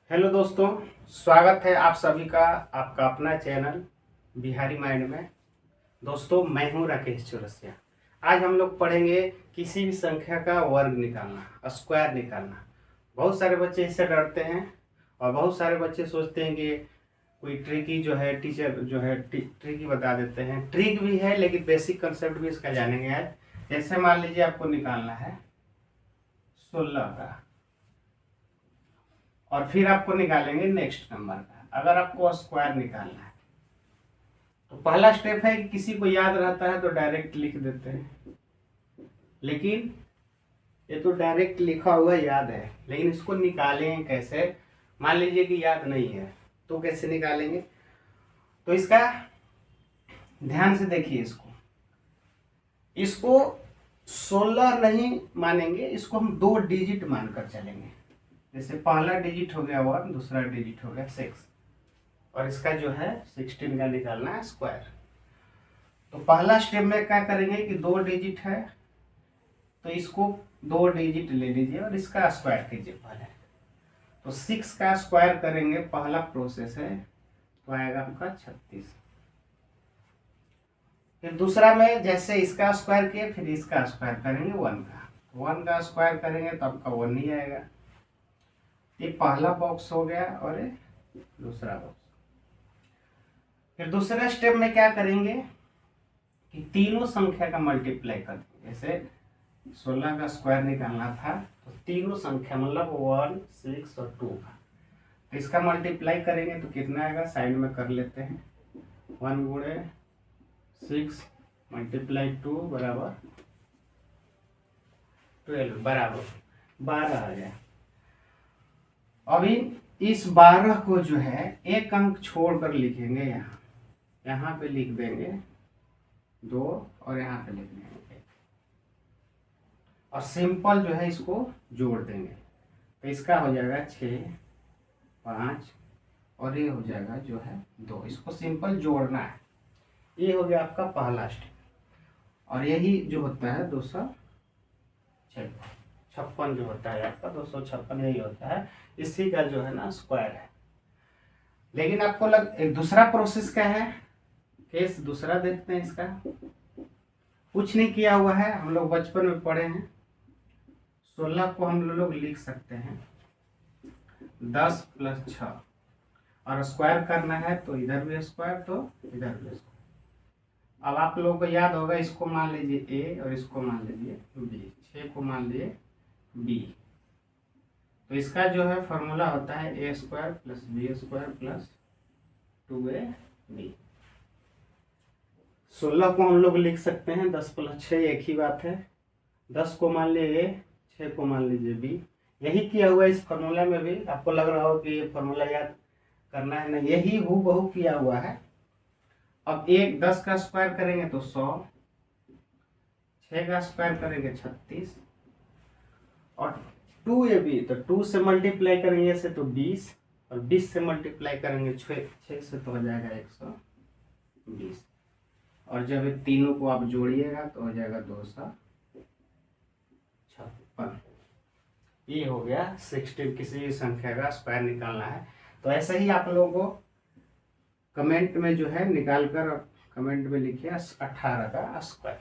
Hello दोस्तों, स्वागत है आप सभी का आपका अपना चैनल बिहारी माइंड में। दोस्तों, मैं हूं राकेश चौरसिया। आज हम लोग पढ़ेंगे किसी भी संख्या का वर्ग निकालना, स्क्वायर निकालना। बहुत सारे बच्चे इससे डरते हैं और बहुत सारे बच्चे सोचते हैं कि कोई ट्रिकी जो है टीचर जो है ट्रिकी बता देते हैं। ट्रिक भी है लेकिन बेसिक कंसेप्ट भी इसका जानेंगे आज। जैसे मान लीजिए आपको निकालना है 16 का और फिर आपको निकालेंगे नेक्स्ट नंबर का। अगर आपको स्क्वायर निकालना है तो पहला स्टेप है कि किसी को याद रहता है तो डायरेक्ट लिख देते हैं, लेकिन ये तो डायरेक्ट लिखा हुआ याद है, लेकिन इसको निकालेंगे कैसे। मान लीजिए कि याद नहीं है तो कैसे निकालेंगे, तो इसका ध्यान से देखिए। इसको 16 नहीं मानेंगे, इसको हम 2 डिजिट मानकर चलेंगे। जैसे पहला डिजिट हो गया 1, दूसरा डिजिट हो गया 6 और इसका जो है 16 का निकालना है स्क्वायर। तो पहला स्टेप में क्या करेंगे कि 2 डिजिट है तो इसको 2 डिजिट ले लीजिए और इसका स्क्वायर कीजिए पहले। तो 6 का स्क्वायर करेंगे, पहला प्रोसेस है, तो आएगा आपका 36। फिर दूसरा में जैसे इसका स्क्वायर किए फिर इसका स्क्वायर करेंगे 1 का स्क्वायर करेंगे तो आपका 1 ही आएगा। ये पहला बॉक्स हो गया और ये दूसरा बॉक्स। फिर दूसरे स्टेप में क्या करेंगे कि तीनों संख्या का मल्टीप्लाई कर देंगे। जैसे 16 का स्क्वायर निकालना था तो तीनों संख्या मतलब 1, 6 और 2 का, तो इसका मल्टीप्लाई करेंगे तो कितना आएगा, साइड में कर लेते हैं। 1 गुणे 6 मल्टीप्लाई 2 बराबर 12 बराबर 12 आ गया। अभी इस 12 को जो है एक अंक छोड़कर लिखेंगे, यहाँ पे लिख देंगे 2 और यहाँ पे लिख देंगे 1 और सिंपल जो है इसको जोड़ देंगे। तो इसका हो जाएगा 6, 5 और ये हो जाएगा जो है 2। इसको सिंपल जोड़ना है। ये हो गया आपका पहला स्टेप और यही जो होता है 256 जो होता है आपका 256 यही होता है। इसी का जो है ना स्क्वायर है। लेकिन आपको एक दूसरा प्रोसेस क्या है, केस दूसरा देखते हैं। इसका कुछ नहीं किया हुआ है, हम लोग बचपन में पढ़े हैं। 16 को हम लोग लिख सकते हैं 10 + 6 और स्क्वायर करना है तो इधर भी स्क्वायर तो इधर भी स्क्वायर। अब आप लोगों को याद होगा, इसको मान लीजिए ए और इसको मान लीजिए बी, 6 को मान लीजिए बी। तो इसका जो है फॉर्मूला होता है a² + b² + 2ab। 16 को हम लोग लिख सकते हैं 10 + 6, एक ही बात है। 10 को मान लीजिए a, 6 को मान लीजिए b। यही किया हुआ इस फॉर्मूला में भी। आपको लग रहा हो कि ये फॉर्मूला याद करना है, ना, यही हूबहू किया हुआ है। अब 10 का स्क्वायर करेंगे तो 100, 6 का स्क्वायर करेंगे 36 और 2ab, तो 2 से मल्टीप्लाई करेंगे ऐसे तो 20 और 20 से मल्टीप्लाई करेंगे 6 से तो हो जाएगा 120 और जब ये तीनों को आप जोड़िएगा तो हो जाएगा 256। ये हो गया 16। किसी भी संख्या का स्क्वायर निकालना है तो ऐसे ही आप लोगों को कमेंट में जो है निकाल कर कमेंट में लिखिए 18 का स्क्वायर।